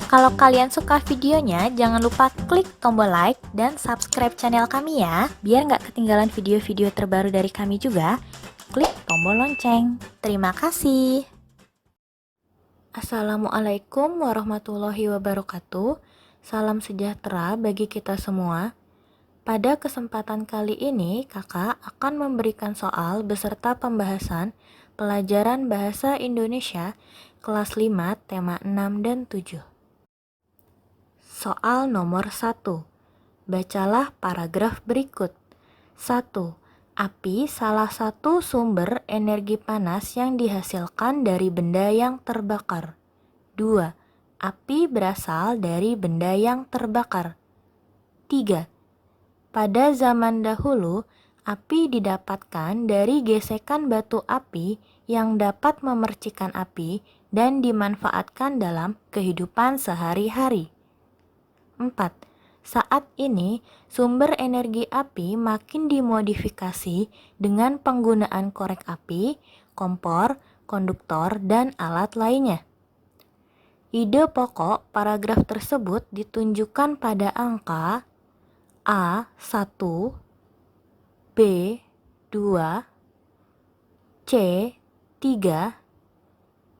Kalau kalian suka videonya, jangan lupa klik tombol like dan subscribe channel kami ya, biar nggak ketinggalan video-video terbaru dari kami juga. Klik tombol lonceng. Terima kasih. Assalamualaikum warahmatullahi wabarakatuh. Salam sejahtera bagi kita semua. Pada kesempatan kali ini, kakak akan memberikan soal beserta pembahasan pelajaran Bahasa Indonesia kelas 5, tema 6 dan 7. Soal nomor 1. Bacalah paragraf berikut. 1. Api salah satu sumber energi panas yang dihasilkan dari benda yang terbakar. 2. Api berasal dari benda yang terbakar. 3. Pada zaman dahulu, api didapatkan dari gesekan batu api yang dapat memercikan api dan dimanfaatkan dalam kehidupan sehari-hari. 4. Saat ini, sumber energi api makin dimodifikasi dengan penggunaan korek api, kompor, konduktor, dan alat lainnya. Ide pokok paragraf tersebut ditunjukkan pada angka A1, B2, C3,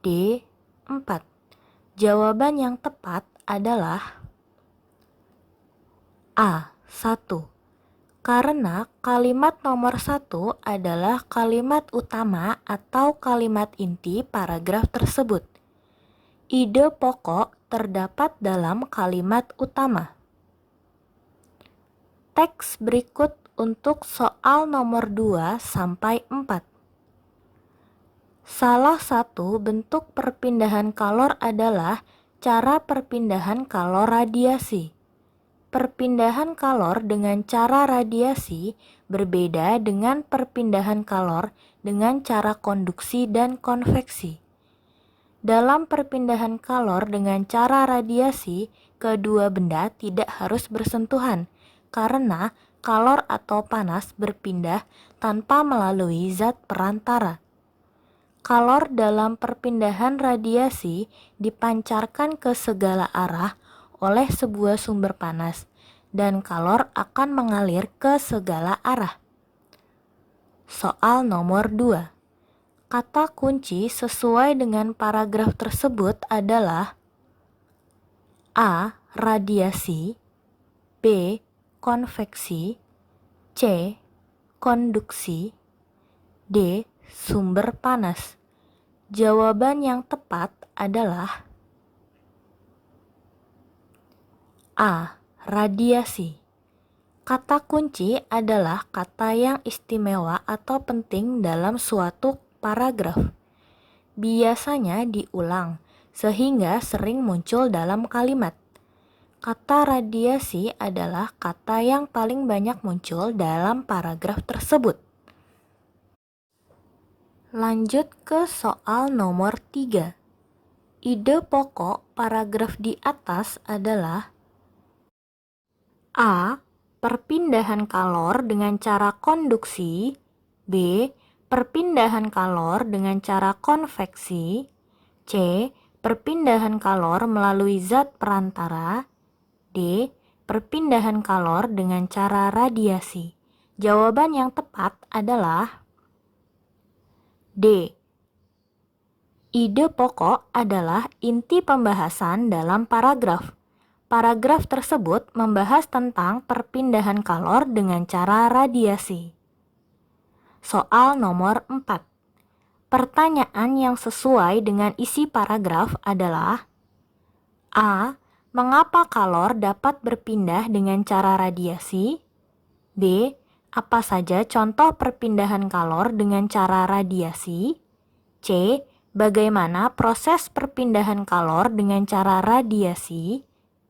D4. Jawaban yang tepat adalah A1. Karena kalimat nomor 1 adalah kalimat utama atau kalimat inti paragraf tersebut. Ide pokok terdapat dalam kalimat utama. Teks berikut untuk soal nomor 2 sampai 4. Salah satu bentuk perpindahan kalor adalah cara perpindahan kalor radiasi. Perpindahan kalor dengan cara radiasi berbeda dengan perpindahan kalor dengan cara konduksi dan konveksi. Dalam perpindahan kalor dengan cara radiasi, kedua benda tidak harus bersentuhan karena kalor atau panas berpindah tanpa melalui zat perantara. Kalor dalam perpindahan radiasi dipancarkan ke segala arah oleh sebuah sumber panas, dan kalor akan mengalir ke segala arah. Soal nomor 2. Kata kunci sesuai dengan paragraf tersebut adalah A. Radiasi, B. Konveksi, C. Konduksi, D. Sumber panas. Jawaban yang tepat adalah A. Radiasi. Kata kunci adalah kata yang istimewa atau penting dalam suatu paragraf. Biasanya diulang, sehingga sering muncul dalam kalimat. Kata radiasi adalah kata yang paling banyak muncul dalam paragraf tersebut. Lanjut ke soal nomor 3. Ide pokok paragraf di atas adalah A. Perpindahan kalor dengan cara konduksi, B. Perpindahan kalor dengan cara konveksi, C. Perpindahan kalor melalui zat perantara, D. Perpindahan kalor dengan cara radiasi. Jawaban yang tepat adalah D. Ide pokok adalah inti pembahasan dalam paragraf. Paragraf tersebut membahas tentang perpindahan kalor dengan cara radiasi. Soal nomor 4. Pertanyaan yang sesuai dengan isi paragraf adalah A. Mengapa kalor dapat berpindah dengan cara radiasi? B. Apa saja contoh perpindahan kalor dengan cara radiasi? C. Bagaimana proses perpindahan kalor dengan cara radiasi?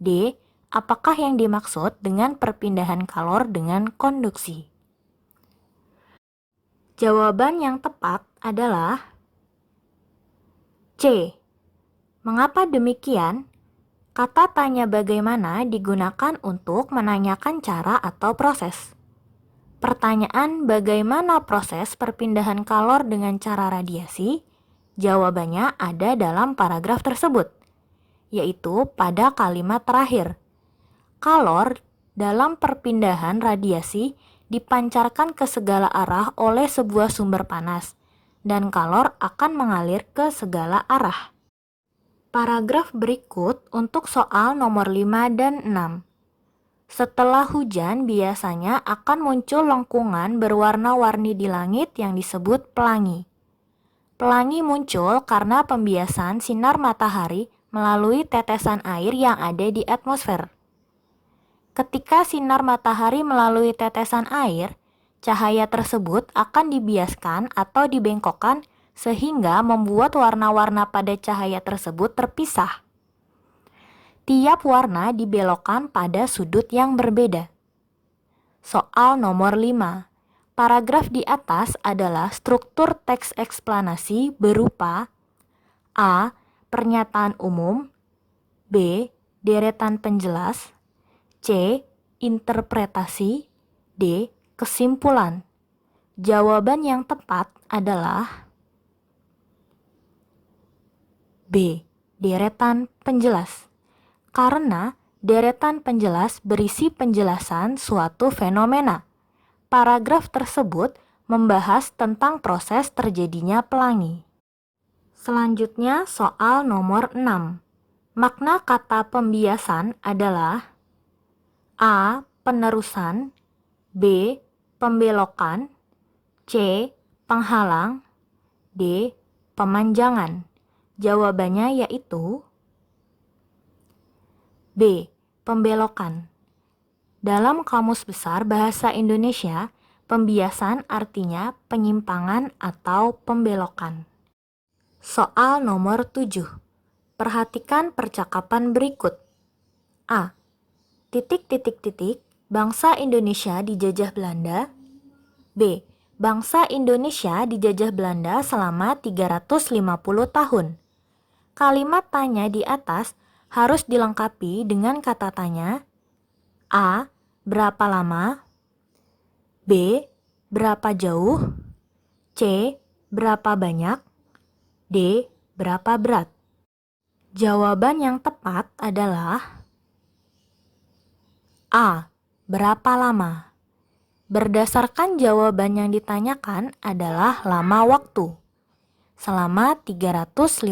D. Apakah yang dimaksud dengan perpindahan kalor dengan konduksi? Jawaban yang tepat adalah C. Mengapa demikian? Kata tanya bagaimana digunakan untuk menanyakan cara atau proses. Pertanyaan bagaimana proses perpindahan kalor dengan cara radiasi? Jawabannya ada dalam paragraf tersebut. yaitu pada kalimat terakhir. Kalor dalam perpindahan radiasi dipancarkan ke segala arah oleh sebuah sumber panas, dan kalor akan mengalir ke segala arah. Paragraf berikut untuk soal nomor 5 dan 6. Setelah hujan biasanya akan muncul lengkungan berwarna-warni di langit yang disebut pelangi. Pelangi muncul karena pembiasan sinar matahari melalui tetesan air yang ada di atmosfer. Ketika sinar matahari melalui tetesan air, cahaya tersebut akan dibiaskan atau dibengkokkan sehingga membuat warna-warna pada cahaya tersebut terpisah. Tiap warna dibelokkan pada sudut yang berbeda. Soal nomor 5. Paragraf di atas adalah struktur teks eksplanasi berupa A. Pernyataan umum, B. Deretan penjelas, C. Interpretasi, D. Kesimpulan. Jawaban yang tepat adalah B. Deretan penjelas. Karena deretan penjelas berisi penjelasan suatu fenomena. Paragraf tersebut membahas tentang proses terjadinya pelangi. Selanjutnya soal nomor 6. Makna kata pembiasan adalah A. Penerusan, B. Pembelokan, C. Penghalang, D. Pemanjangan. Jawabannya yaitu B. Pembelokan. Dalam Kamus Besar Bahasa Indonesia, pembiasan artinya penyimpangan atau pembelokan. Soal nomor 7. Perhatikan percakapan berikut. A. Bangsa Indonesia dijajah Belanda. B. Bangsa Indonesia dijajah Belanda selama 350 tahun. Kalimat tanya di atas harus dilengkapi dengan kata tanya. A. Berapa lama? B. Berapa jauh? C. Berapa banyak? D. Berapa berat? Jawaban yang tepat adalah A. Berapa lama? Berdasarkan jawaban yang ditanyakan adalah lama waktu, selama 350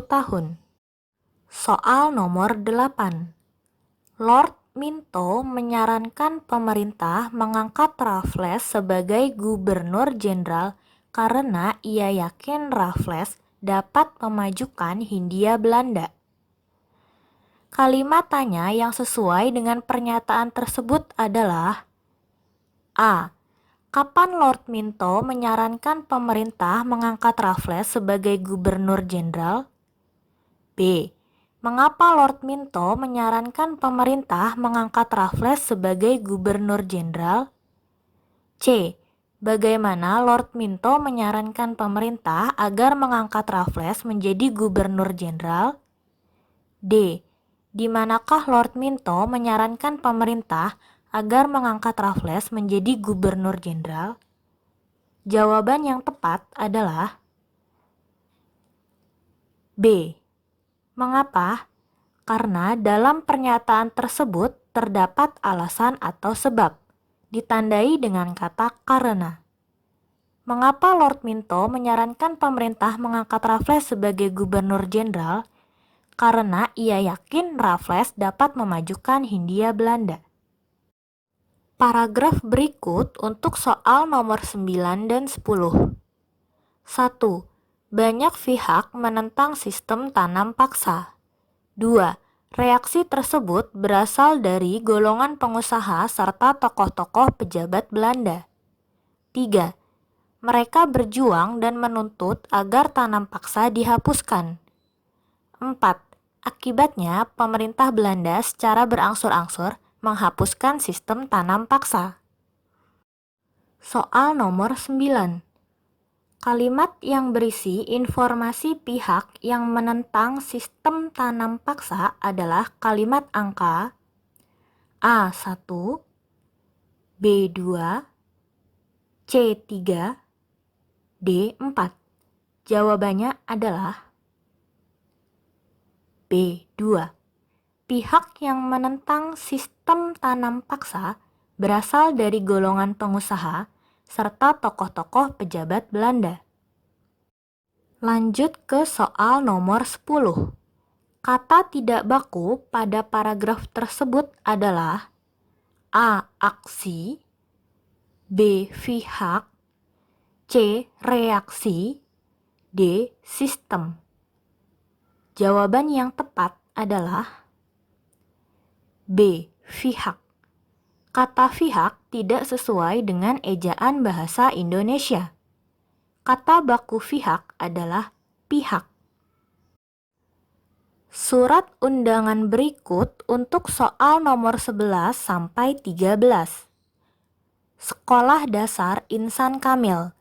tahun. Soal nomor 8. Lord Minto menyarankan pemerintah mengangkat Raffles sebagai gubernur jenderal karena ia yakin Raffles dapat memajukan Hindia Belanda. Kalimat tanya yang sesuai dengan pernyataan tersebut adalah A. Kapan Lord Minto menyarankan pemerintah mengangkat Raffles sebagai gubernur jenderal? B. Mengapa Lord Minto menyarankan pemerintah mengangkat Raffles sebagai gubernur jenderal? C. Bagaimana Lord Minto menyarankan pemerintah agar mengangkat Raffles menjadi gubernur jenderal? D. Di manakah Lord Minto menyarankan pemerintah agar mengangkat Raffles menjadi gubernur jenderal? Jawaban yang tepat adalah B. Mengapa? Karena dalam pernyataan tersebut terdapat alasan atau sebab, ditandai dengan kata karena. Mengapa Lord Minto menyarankan pemerintah mengangkat Raffles sebagai gubernur jenderal? Karena ia yakin Raffles dapat memajukan Hindia Belanda. Paragraf berikut untuk soal nomor 9 dan 10. 1. Banyak pihak menentang sistem tanam paksa. 2. Reaksi tersebut berasal dari golongan pengusaha serta tokoh-tokoh pejabat Belanda. 3. Mereka berjuang dan menuntut agar tanam paksa dihapuskan. 4. Akibatnya, pemerintah Belanda secara berangsur-angsur menghapuskan sistem tanam paksa. Soal nomor 9. Kalimat yang berisi informasi pihak yang menentang sistem tanam paksa adalah kalimat angka A1, B2, C3, D4. Jawabannya adalah B2. Pihak yang menentang sistem tanam paksa berasal dari golongan pengusaha serta tokoh-tokoh pejabat Belanda. Lanjut ke soal nomor 10. Kata tidak baku pada paragraf tersebut adalah A. Aksi, B. Pihak, C. Reaksi, D. Sistem. Jawaban yang tepat adalah B. Pihak. Kata pihak tidak sesuai dengan ejaan bahasa Indonesia. Kata baku pihak adalah pihak. Surat undangan berikut untuk soal nomor 11 sampai 13. Sekolah Dasar Insan Kamil,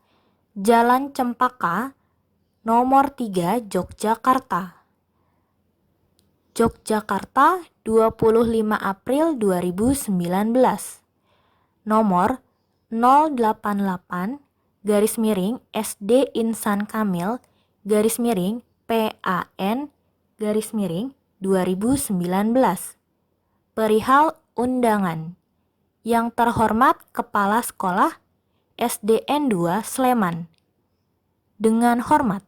Jalan Cempaka, nomor 3, Yogyakarta. Yogyakarta, 25 April 2019. Nomor 088 SD Insan Kamil PAN 2019. Perihal undangan. Yang terhormat Kepala Sekolah SDN 2 Sleman. Dengan hormat,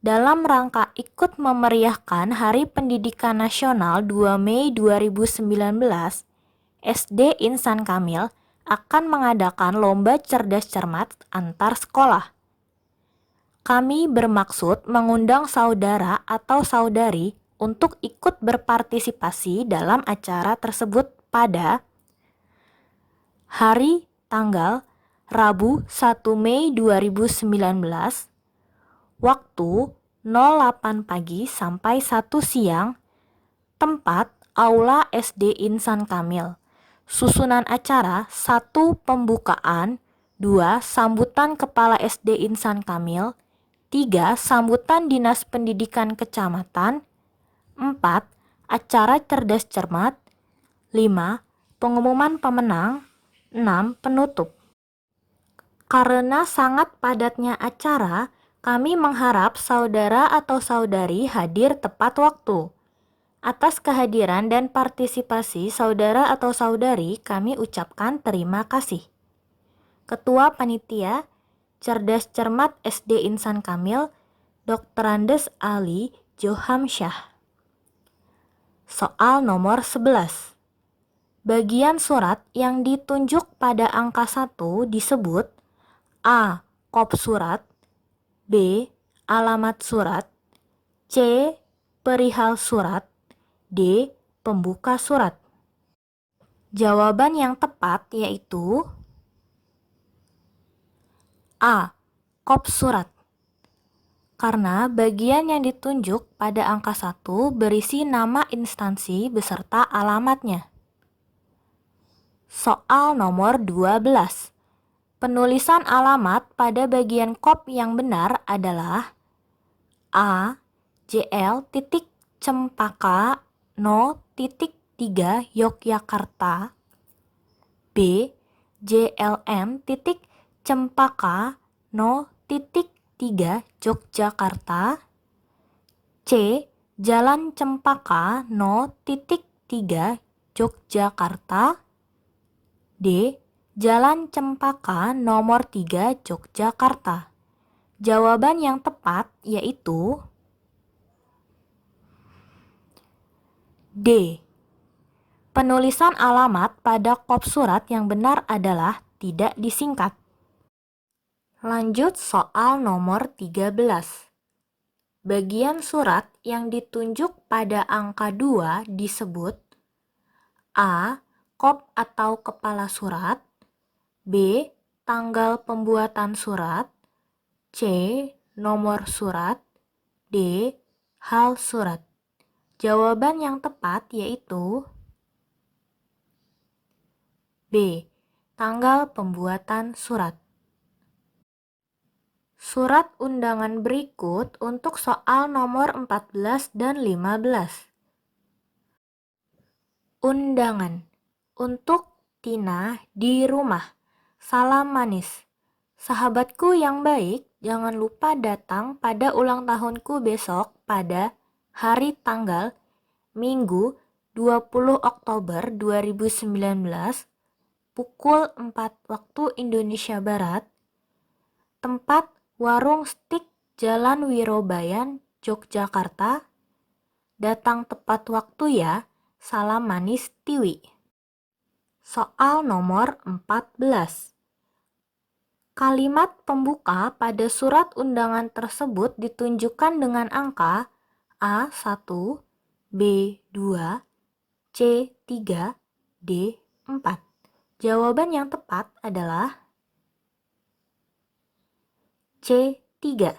dalam rangka ikut memeriahkan Hari Pendidikan Nasional 2 Mei 2019, SD Insan Kamil akan mengadakan lomba cerdas cermat antar sekolah. Kami bermaksud mengundang saudara atau saudari untuk ikut berpartisipasi dalam acara tersebut pada hari tanggal Rabu 1 Mei 2019, waktu 08 pagi sampai 1 siang, tempat Aula SD Insan Kamil. Susunan acara 1. Pembukaan, 2. Sambutan Kepala SD Insan Kamil, 3. Sambutan Dinas Pendidikan Kecamatan, 4. Acara cerdas cermat, 5. Pengumuman pemenang, 6. Penutup. Karena sangat padatnya acara, kami mengharap saudara atau saudari hadir tepat waktu. Atas kehadiran dan partisipasi saudara atau saudari, kami ucapkan terima kasih. Ketua Panitia Cerdas Cermat SD Insan Kamil, Dr. Andes Ali Johamsyah. Soal nomor 11. Bagian surat yang ditunjuk pada angka 1 disebut A. Kop surat, B. Alamat surat, C. Perihal surat, D. Pembuka surat. Jawaban yang tepat yaitu A. Kop surat. Karena bagian yang ditunjuk pada angka 1 berisi nama instansi beserta alamatnya. Soal nomor 12. Penulisan alamat pada bagian kop yang benar adalah A. JL titik Cempaka No titik 3 Yogyakarta, B. JLM titik Cempaka No titik 3 Yogyakarta, C. Jalan Cempaka No titik 3 Yogyakarta, D. Jalan Cempaka nomor 3 Yogyakarta. Jawaban yang tepat yaitu D. Penulisan alamat pada kop surat yang benar adalah tidak disingkat. Lanjut soal nomor 13. Bagian surat yang ditunjuk pada angka 2 disebut A. Kop atau kepala surat, B. Tanggal pembuatan surat, C. Nomor surat, D. Hal surat. Jawaban yang tepat yaitu B. Tanggal pembuatan surat. Surat undangan berikut untuk soal nomor 14 dan 15. Undangan untuk Tina di rumah. Salam manis. Sahabatku yang baik, jangan lupa datang pada ulang tahunku besok pada hari tanggal Minggu 20 Oktober 2019 pukul 4 waktu Indonesia Barat. Tempat Warung Stik Jalan Wirobayan, Yogyakarta. Datang tepat waktu ya. Salam manis Tiwi. Soal nomor 14. Kalimat pembuka pada surat undangan tersebut ditunjukkan dengan angka A1, B2, C3, D4. Jawaban yang tepat adalah C3.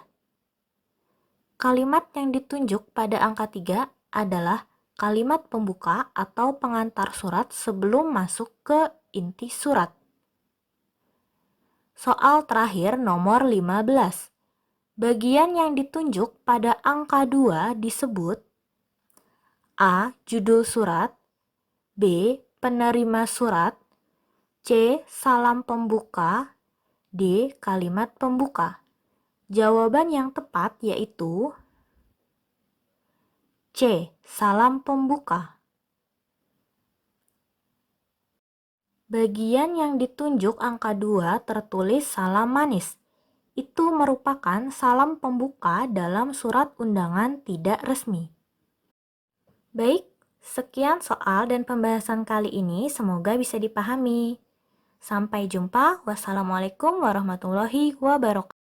Kalimat yang ditunjuk pada angka 3 adalah kalimat pembuka atau pengantar surat sebelum masuk ke inti surat. Soal terakhir nomor 15. Bagian yang ditunjuk pada angka 2 disebut A. Judul surat, B. Penerima surat, C. Salam pembuka, D. Kalimat pembuka. Jawaban yang tepat yaitu C. Salam pembuka. Bagian yang ditunjuk angka 2 tertulis salam manis. Itu merupakan salam pembuka dalam surat undangan tidak resmi. Baik, sekian soal dan pembahasan kali ini, semoga bisa dipahami. Sampai jumpa. Wassalamualaikum warahmatullahi wabarakatuh.